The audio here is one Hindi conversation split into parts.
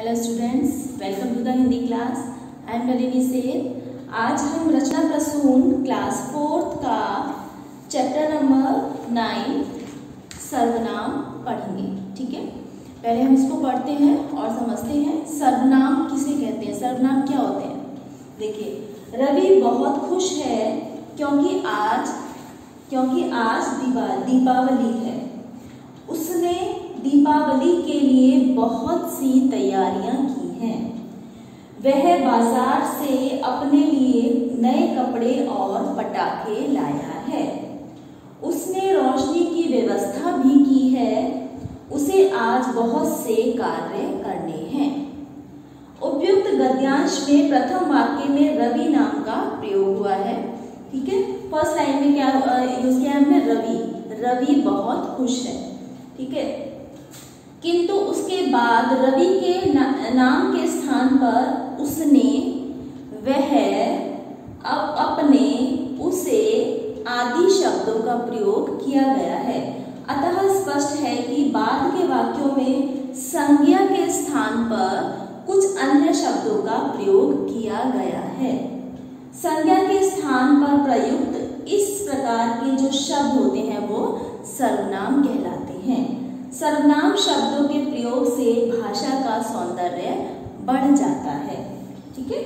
Hello students, welcome to the Hindi class. I am Nalini Seth. आज हम रचना प्रसून क्लास 4 का चैप्टर नंबर 9 सर्वनाम पढ़ेंगे। ठीक है, पहले हम इसको पढ़ते हैं और समझते हैं सर्वनाम किसे कहते हैं, सर्वनाम क्या होते हैं। देखिए, रवि बहुत खुश है क्योंकि आज दीपावली है। उसने दीपावली के लिए बहुत सी तैयारियां की हैं। वह बाजार से अपने लिए नए कपड़े और पटाखे लाया है। उसने रोशनी की व्यवस्था भी की है। उसे आज बहुत से कार्य करने हैं। उपयुक्त गद्यांश में प्रथम वाक्य में रवि नाम का प्रयोग हुआ है। ठीक है, फर्स्ट लाइन में क्या यूज किया हमने, रवि बहुत खुश है। ठीक है, किंतु उसके बाद रवि के नाम के स्थान पर उसने, वह, अब, अपने, उसे आदि शब्दों का प्रयोग किया गया है। अतः स्पष्ट है कि बाद के वाक्यों में संज्ञा के स्थान पर कुछ अन्य शब्दों का प्रयोग किया गया है। संज्ञा के स्थान पर प्रयुक्त इस प्रकार के जो शब्द होते हैं वो सर्वनाम कहलाते हैं। सर्वनाम शब्दों के प्रयोग से भाषा का सौंदर्य बढ़ जाता है। ठीक है,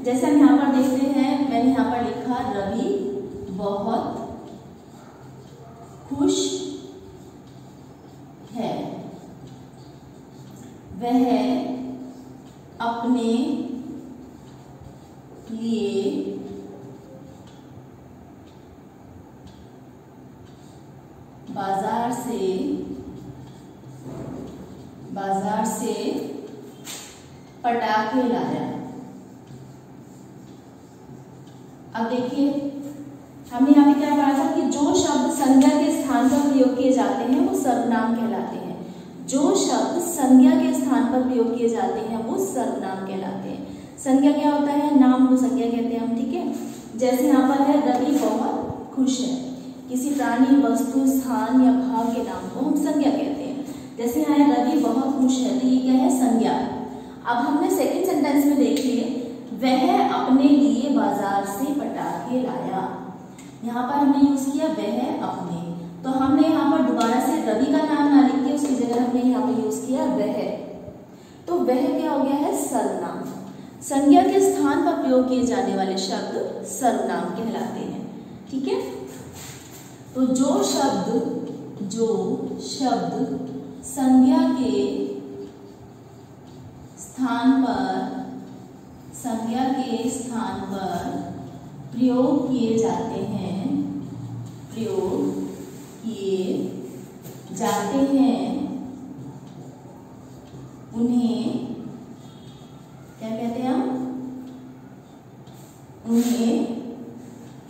जैसे हम यहाँ पर देखते हैं, मैंने यहाँ पर लिखा रवि बहुत खुश है। वह अपने लिए बाजार से पटाखे लाया। अब देखिए, हमने यहाँ पे क्या पढ़ा था कि जो शब्द संज्ञा के स्थान पर प्रयोग किए जाते हैं वो सर्वनाम कहलाते हैं। जो शब्द संज्ञा के स्थान पर प्रयोग किए जाते हैं वो सर्वनाम कहलाते हैं। संज्ञा क्या होता है, नाम को संज्ञा कहते हैं हम। ठीक है, जैसे यहाँ पर है रवि बहुत खुश है। किसी प्राणी, वस्तु, स्थान या भाव के नाम को हम संज्ञा कहते हैं। जैसे यहाँ रवि बहुत खुश है, तो ये क्या है, संज्ञा। अब हमने सेकंड सेंटेंस में देखिए, वह अपने लिए बाजार से पटाखे लाया। यहाँ पर हमने यूज किया वह अपने, तो हमने यहाँ पर दोबारा से रवि का नाम ना लिख के उसकी जगह हमने यहाँ पर यूज किया वह। तो वह क्या हो गया है, सर्वनाम। संज्ञा के स्थान पर प्रयोग किए जाने वाले शब्द सर्वनाम कहलाते हैं। ठीक है, तो जो शब्द संज्ञा के स्थान पर प्रयोग किए जाते हैं उन्हें क्या कहते हैं हम, उन्हें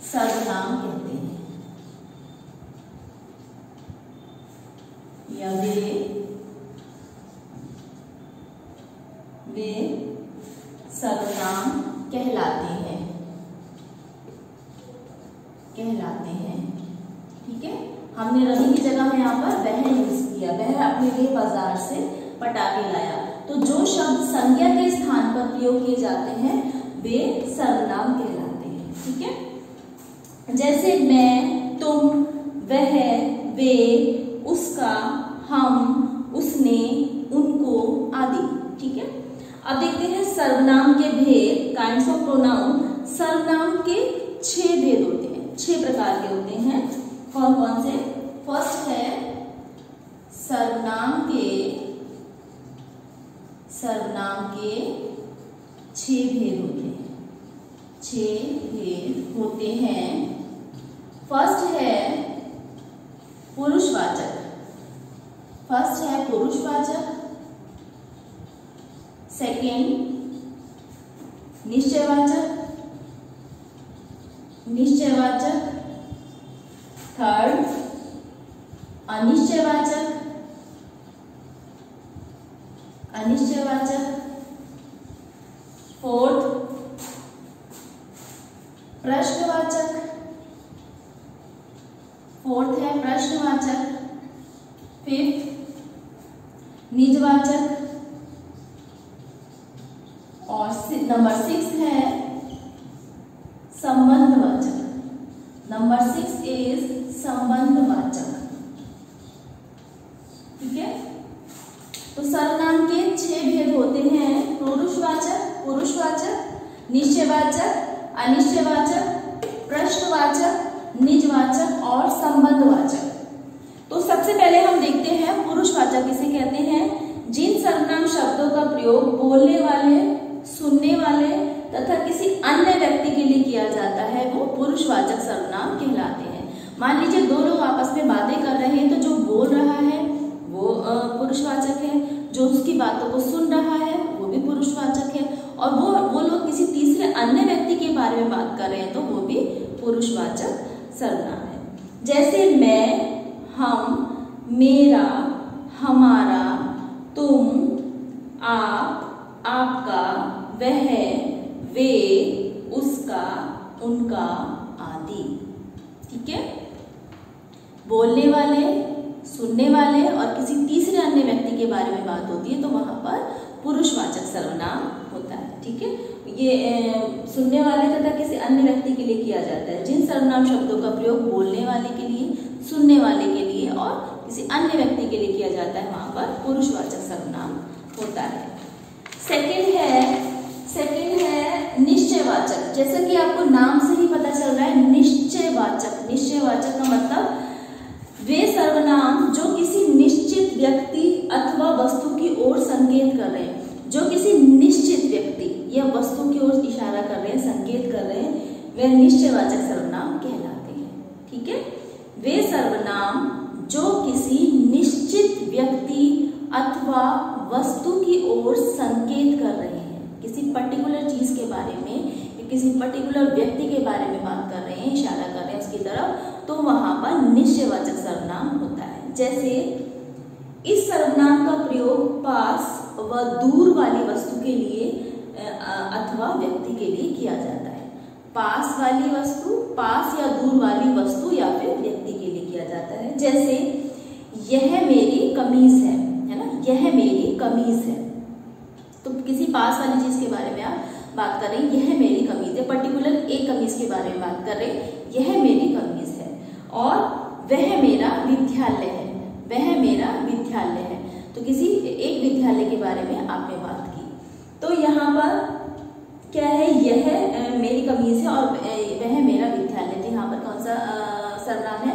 सर्वनाम कहते हैं, या वे सर्वनाम कहलाते हैं। ठीक है, हमने रवि की जगह में यहाँ पर वह यूज किया, वह अपने लिए बाजार से पटाखे लाया। तो जो शब्द संज्ञा के स्थान पर प्रयोग किए जाते हैं वे सर्वनाम कहलाते हैं। ठीक है, जैसे मैं, तुम, वह, वे, उसका, हम, उसने, उनको आदि। ठीक है, अब देखते हैं सर्वनाम के भेद, काइंड्स ऑफ प्रोनाउन। सर्वनाम के 6 भेद होते हैं, 6 प्रकार के होते हैं। कौन कौन से? फर्स्ट है सर्वनाम के 6 भेद होते हैं। 6 भेद होते हैं। फर्स्ट है पुरुषवाचक। सेकेंड निश्चयवाचक। थर्ड अनिश्चयवाचक। फोर्थ प्रश्नवाचक। फिफ्थ निजवाचक। और नंबर 6 है संबंधवाचक। Number 6 is संबंधवाचक। ठीक है, तो सर्वनाम के 6 भेद होते हैं, पुरुषवाचक, पुरुषवाचक, निश्चयवाचक, अनिश्चयवाचक, प्रश्नवाचक, निजवाचक और संबंधवाचक। तो सबसे पहले हम देखते हैं पुरुषवाचक किसे कहते हैं। जिन सर्वनाम शब्दों का प्रयोग बोलने वाले, सुनने वाले तथा किसी अन्य व्यक्ति के लिए किया जाता है वो पुरुषवाचक सर्वनाम कहलाते हैं। मान लीजिए दो लोग आपस में बातें कर रहे हैं, तो जो बोल रहा है वो पुरुषवाचक है, जो उसकी बातों को सुन रहा है वो भी पुरुषवाचक है, और वो लोग किसी तीसरे अन्य व्यक्ति के बारे में बात कर रहे हैं तो वो भी पुरुषवाचक सर्वनाम है। जैसे मैं, हम, मेरा, हमारा, तुम, आप, आपका, वह, वे, उसका, उनका आदि। ठीक है, बोलने वाले, सुनने वाले और किसी तीसरे अन्य व्यक्ति के बारे में बात होती है तो वहां पर पुरुषवाचक सर्वनाम होता है। ठीक है, ये सुनने वाले तथा किसी अन्य व्यक्ति के लिए किया जाता है। जिन सर्वनाम शब्दों का प्रयोग बोलने वाले के लिए, सुनने वाले के लिए और किसी अन्य व्यक्ति के लिए किया जाता है वहां पर पुरुषवाचक सर्वनाम होता है। सेकंड है निश्चयवाचक। जैसा कि आपको नाम से ही पता चल रहा है, निश्चयवाचक। निश्चयवाचक का मतलब वे सर्वनाम जो किसी निश्चित व्यक्ति अथवा वस्तु की ओर संकेत कर रहे हैं। जो किसी निश्चित व्यक्ति या वस्तु की ओर इशारा कर रहे हैं, संकेत कर रहे हैं, वे निश्चयवाचक सर्वनाम कहलाते हैं। ठीक है, वे सर्वनाम जो किसी निश्चित व्यक्ति अथवा वस्तु की ओर संकेत कर रहे हैं, किसी पर्टिकुलर चीज के बारे में, किसी पर्टिकुलर व्यक्ति के बारे में बात कर रहे हैं, इशारा कर रहे हैं उसकी तरफ, तो वहां पर निश्चयवाचक सर्वनाम होता है। जैसे इस सर्वनाम का प्रयोग पास व दूर वाली वस्तु के लिए अथवा व्यक्ति के लिए किया जाता है। पास वाली वस्तु, पास या दूर वाली वस्तु या फिर व्यक्ति के लिए किया जाता है। जैसे यह मेरी कमीज है ना, यह मेरी कमीज है, तो किसी पास वाली चीज के बारे में आप बात कर रहे हैं, यह मेरी कमीज है, पर्टिकुलर एक कमीज के बारे में बात कर रहे हैं, यह मेरी कमीज है। और वह मेरा विद्यालय है, वह मेरा विद्यालय है, तो किसी एक विद्यालय के बारे में आपने बात की। तो यहाँ पर क्या है, यह मेरी कमीज है और वह मेरा विद्यालय, तो यहाँ पर कौन सा सर्वनाम है,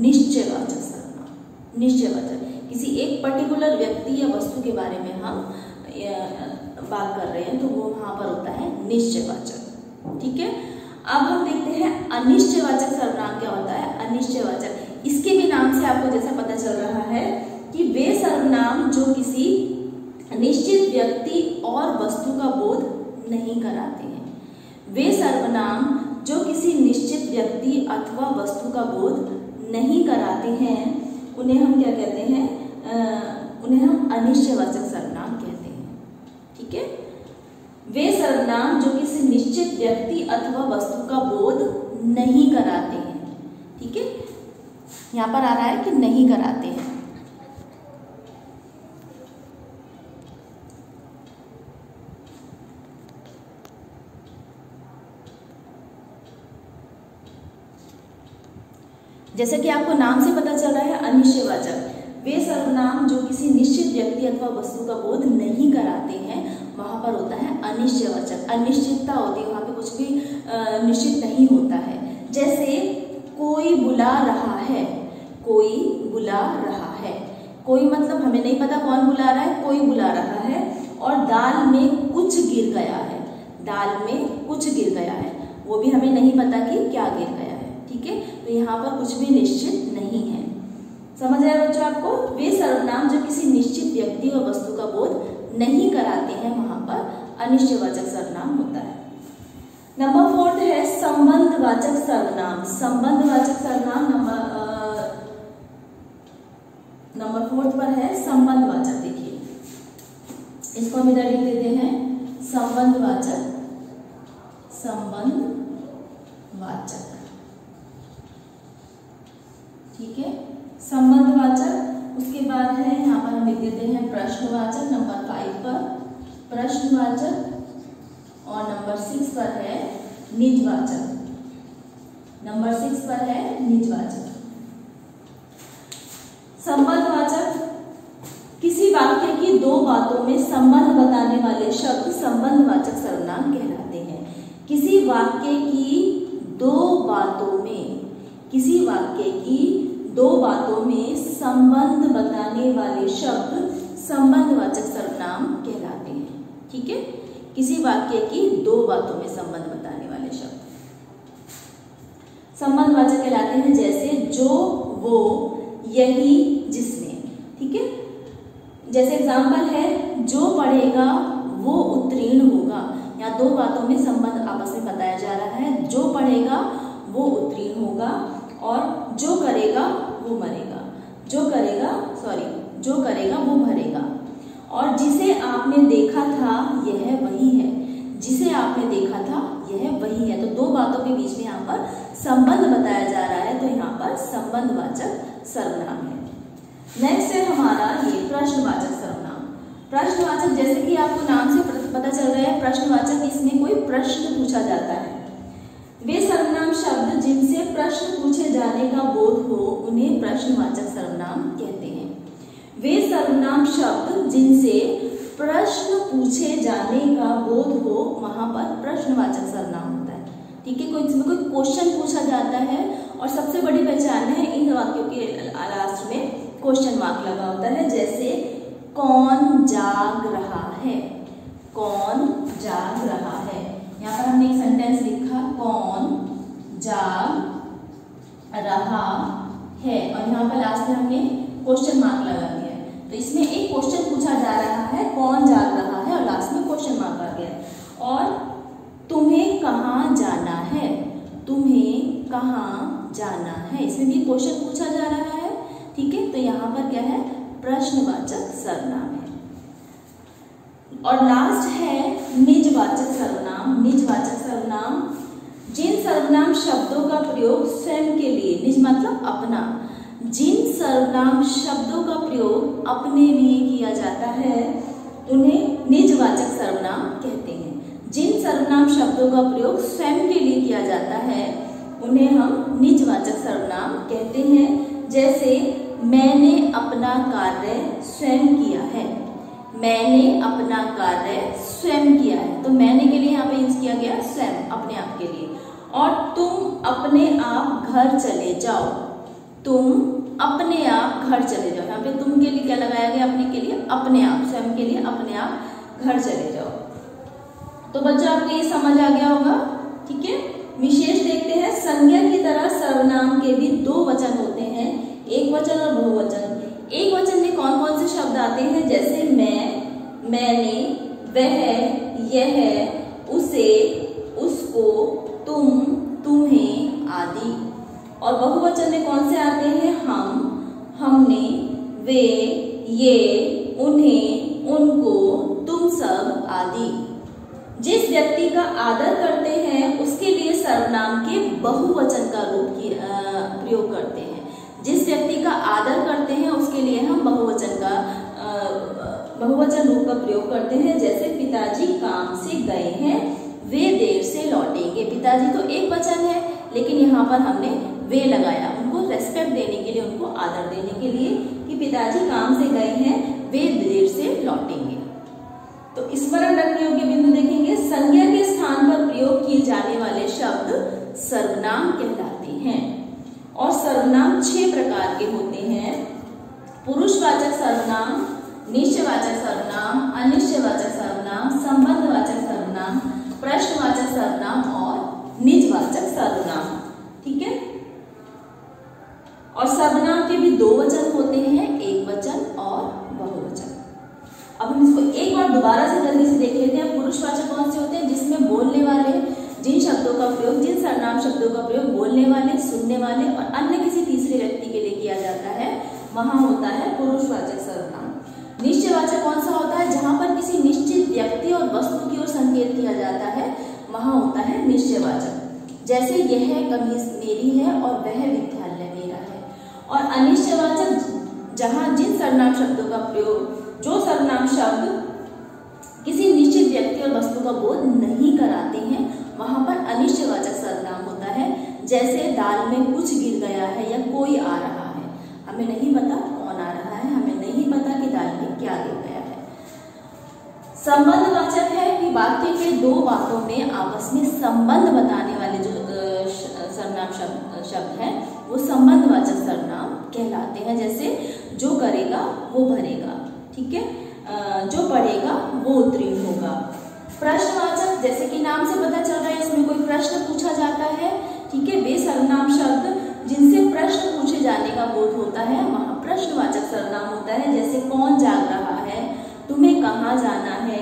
निश्चयवाचक सर्वनाम। निश्चयवाचक, किसी एक पर्टिकुलर व्यक्ति या वस्तु के बारे में हम बात कर रहे हैं तो वो वहां पर होता है निश्चयवाचक। ठीक है, अब हम देखते हैं अनिश्चयवाचक सर्वनाम क्या होता है। अनिश्चयवाचक, इसके भी नाम से आपको जैसा पता चल रहा है कि वे सर्वनाम जो किसी निश्चित व्यक्ति और वस्तु का बोध नहीं कराते हैं। वे सर्वनाम जो किसी निश्चित व्यक्ति अथवा वस्तु का बोध नहीं कराते हैं उन्हें हम क्या कहते हैं, उन्हें हम अनिश्चयवाचक सर्वनाम कहते हैं। ठीक है, वे सर्वनाम जो किसी निश्चित व्यक्ति अथवा वस्तु का बोध नहीं कराते हैं। ठीक है, यहां पर आ रहा है कि नहीं कराते हैं। जैसे कि आपको नाम से पता चल रहा है अनिश्चयवाचक, वे सर्वनाम जो किसी निश्चित व्यक्ति अथवा वस्तु का बोध नहीं कराते हैं वहां पर होता है अनिश्चयवाचक। अनिश्चितता होती है, वहां पे कुछ भी निश्चित नहीं होता है। जैसे कोई बुला रहा है, कोई बुला रहा है, कोई मतलब हमें नहीं पता कौन बुला रहा है, कोई बुला रहा है। और दाल में कुछ गिर गया है, दाल में कुछ गिर गया है, वो भी हमें नहीं पता कि क्या गिर गया है। ठीक है, तो यहाँ पर कुछ भी निश्चित नहीं है। समझ आया बच्चों आपको, वे सर्वनाम जो किसी निश्चित व्यक्ति और वस्तु का बोध नहीं कराते हैं वहां पर अनिश्चयवाचक सर्वनाम होता है। नंबर 4 है संबंधवाचक सर्वनाम। संबंधवाचक सर्वनाम नंबर 4 पर है संबंधवाचक। देखिए इसको हम इधर लिख देते हैं, संबंधवाचक, संबंधवाचक। ठीक है, संबंधवाचक। उसके बाद है यहाँ पर हम लिख देते हैं प्रश्न प्रश्नवाचक और नंबर 6 पर है निजवाचक। नंबर 6 पर है निजवाचक। संबंधवाचक, किसी वाक्य की दो बातों में संबंध बताने वाले शब्द संबंधवाचक सर्वनाम कहलाते हैं। किसी वाक्य की दो बातों में, किसी वाक्य की दो बातों में संबंध बताने वाले शब्द संबंधवाचक सर्वनाम कहलाते हैं। ठीक है, किसी वाक्य की दो बातों में संबंध बताने वाले शब्द संबंधवाचक कहलाते हैं। जैसे जो, वो, यही, जिसने। ठीक है, जैसे एग्जाम्पल है, जो पढ़ेगा वो उत्तीर्ण होगा। यहाँ दो बातों में संबंध आपस में बताया जा रहा है। जो पढ़ेगा वो उत्तीर्ण होगा और जो करेगा वो मरेगा। जो करेगा वो भरेगा। और जिसे आपने देखा था यह वही है। जिसे आपने देखा था यह वही है। तो दो बातों के बीच में यहाँ पर संबंध बताया जा रहा है, तो यहाँ पर संबंधवाचक सर्वनाम है। नेक्स्ट है हमारा ये प्रश्नवाचक सर्वनाम। प्रश्नवाचक, जैसे कि आपको नाम से पता चल रहा है, प्रश्नवाचक, इसमें कोई प्रश्न पूछा जाता है। वे सर्वनाम शब्द जिनसे प्रश्न पूछे जाने का बोध हो उन्हें प्रश्नवाचक सर्वनाम कहते हैं। वे सर्वनाम शब्द जिनसे प्रश्न पूछे जाने का बोध हो वहां पर प्रश्नवाचक सर्वनाम होता है। ठीक है, कोई इसमें कोई क्वेश्चन पूछा जाता है और सबसे बड़ी पहचान है इन वाक्यों के लास्ट में क्वेश्चन मार्क लगा होता है। जैसे कौन जाग रहा है, कौन जाग रहा है। यहाँ पर हमने एक सेंटेंस लिखा, कौन जाग रहा है, और यहाँ पर लास्ट में हमने क्वेश्चन मार्क लगा दिया है। तो इसमें एक क्वेश्चन पूछा जा रहा है, कौन जाग रहा है, और लास्ट में क्वेश्चन मार्क आ गया है। और तुम्हें कहाँ जाना है, तुम्हें कहाँ जाना है, इसमें भी क्वेश्चन पूछा जा रहा है। ठीक है, तो यहाँ पर क्या है, प्रश्नवाचक सर्वनाम है। और लास्ट है निजवाचक सर्वनाम। निजवाचक सर्वनाम, जिन सर्वनाम शब्दों का प्रयोग स्वयं के लिए, निज मतलब अपना, जिन सर्वनाम शब्दों का प्रयोग अपने लिए किया जाता है उन्हें निजवाचक सर्वनाम कहते हैं। जिन सर्वनाम शब्दों का प्रयोग स्वयं के लिए किया जाता है उन्हें हम निजवाचक सर्वनाम कहते हैं। जैसे मैंने अपना कार्य स्वयं किया है, मैंने अपना कार्य स्वयं किया है। तो मैंने के लिए यहाँ पे यूज किया गया स्वयं, अपने आप के लिए। और तुम अपने आप घर चले जाओ, तुम अपने आप घर चले जाओ। यहाँ पे तुम के लिए क्या लगाया गया, अपने के लिए अपने आप, स्वयं के लिए अपने आप घर चले जाओ। तो बच्चों आपको ये समझ आ गया होगा। ठीक है, विशेष देखते हैं। संज्ञा की तरह सर्वनाम के भी दो वचन होते हैं, एक वचन और बहुवचन। एक वचन में कौन कौन से शब्द आते हैं, जैसे मैं, मैंने, वह, यह, उसे, उसको, तुम, तुम्हें आदि। और बहुवचन में कौन से आते हैं, हम, हमने, वे, ये, उन्हें, उनको, तुम सब आदि। जिस व्यक्ति का आदर करते हैं उसके लिए सर्वनाम के बहुवचन का रूप प्रयोग करते हैं। जिस व्यक्ति का आदर करते हैं उसके लिए हम बहुवचन रूप का प्रयोग करते हैं। जैसे पिताजी काम से गए हैं, वे देर से लौटेंगे। पिताजी तो एक वचन है, लेकिन यहाँ पर हमने वे लगाया, उनको रेस्पेक्ट देने के लिए, उनको आदर देने के लिए कि पिताजी काम से गए हैं, वे देर से लौटेंगे। तो स्मरण रखने योग्य बिंदु देखेंगे, संज्ञा के स्थान पर प्रयोग किए जाने वाले शब्द सर्वनाम कहलाते हैं। और सर्वनाम 6 प्रकार के होते हैं। पुरुषवाचक सर्वनाम, निश्चयवाचक सर्वनाम, अनिश्चयवाचक सर्वनाम, संबंधवाचक सर्वनाम, प्रश्नवाचक सर्वनाम और निजवाचक सर्वनाम। ठीक है, और सर्वनाम के भी दो वचन होते हैं, एक वचन और बहुवचन। अब हम इसको एक बार दोबारा से जल्दी से देख लेते हैं। पुरुषवाचक कौन से होते हैं, जिसमें बोलने वाले, जिन शब्दों का प्रयोग, जिन सर्वनाम शब्दों का प्रयोग बोलने वाले, सुनने वाले और अन्य किसी तीसरे व्यक्ति के लिए किया जाता है, वहां होता है पुरुषवाचक सर्वनाम। निश्चयवाचक कौन सा होता है, जहां पर किसी निश्चित व्यक्ति और वस्तु की ओर संकेत किया जाता है, वहां होता है निश्चयवाचक। जैसे यह कमीज मेरी है और वह विद्यालय मेरा है। और अनिश्चयवाचक, जहां जिन सर्वनाम शब्दों का प्रयोग, जो सर्वनाम शब्द किसी निश्चित व्यक्ति और वस्तु का बोध नहीं कराते हैं वहां पर अनिश्चयवाचक सर्वनाम होता है। जैसे दाल में कुछ गिर गया है या कोई आ रहा है, हमें नहीं पता कौन आ रहा है, हमें नहीं पता कि दाल में क्या गिर गया है। संबंधवाचक है कि वाक्य के दो बातों में आपस में संबंध बताने वाले जो सर्वनाम शब्द है वो संबंधवाचक सर्वनाम कहलाते हैं। जैसे जो करेगा वो भरेगा, ठीक है, जो पढ़ेगा वो उत्तीर्ण होगा। प्रश्नवाचक, जैसे कि नाम से पता चल रहा है इसमें कोई प्रश्न पूछा जाता है, ठीक है, वे सर्वनाम शब्द जिनसे प्रश्न पूछे जाने का बोध होता है वहां प्रश्नवाचक सर्वनाम होता है। जैसे कौन जाग रहा है, तुम्हें कहाँ जाना है।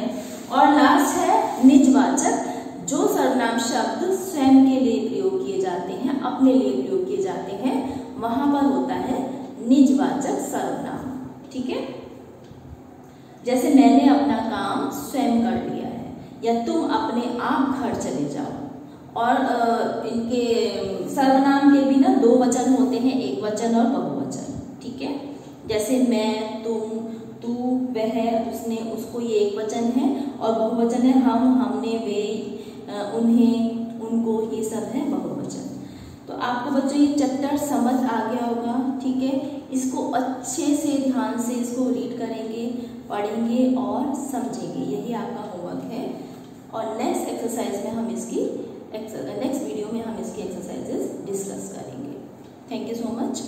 और लास्ट है निजवाचक, जो सर्वनाम शब्द स्वयं के लिए प्रयोग किए जाते हैं, अपने लिए प्रयोग किए जाते हैं, वहां पर होता है निजवाचक सर्वनाम, ठीक है। जैसे मैंने अपना काम स्वयं कर लिया है, या तुम अपने आप घर चले जाओ। और इनके सर्वनाम के भी ना दो वचन होते हैं, एक वचन और बहुवचन, ठीक है। जैसे मैं, तुम, तू, वह, उसने, उसको, ये एक वचन है, और बहुवचन है हम, हमने, वे, उन्हें, उनको, ये सब है बहुवचन। तो आपको बच्चों ये चैप्टर समझ आ गया होगा, ठीक है। इसको अच्छे से ध्यान से इसको रीड करेंगे, पढ़ेंगे और समझेंगे, यही आपका होमवर्क है। और नेक्स्ट एक्सरसाइज में हम इसकी नेक्स्ट वीडियो में हम इसकी एक्सरसाइजेस डिस्कस करेंगे। Thank you so much.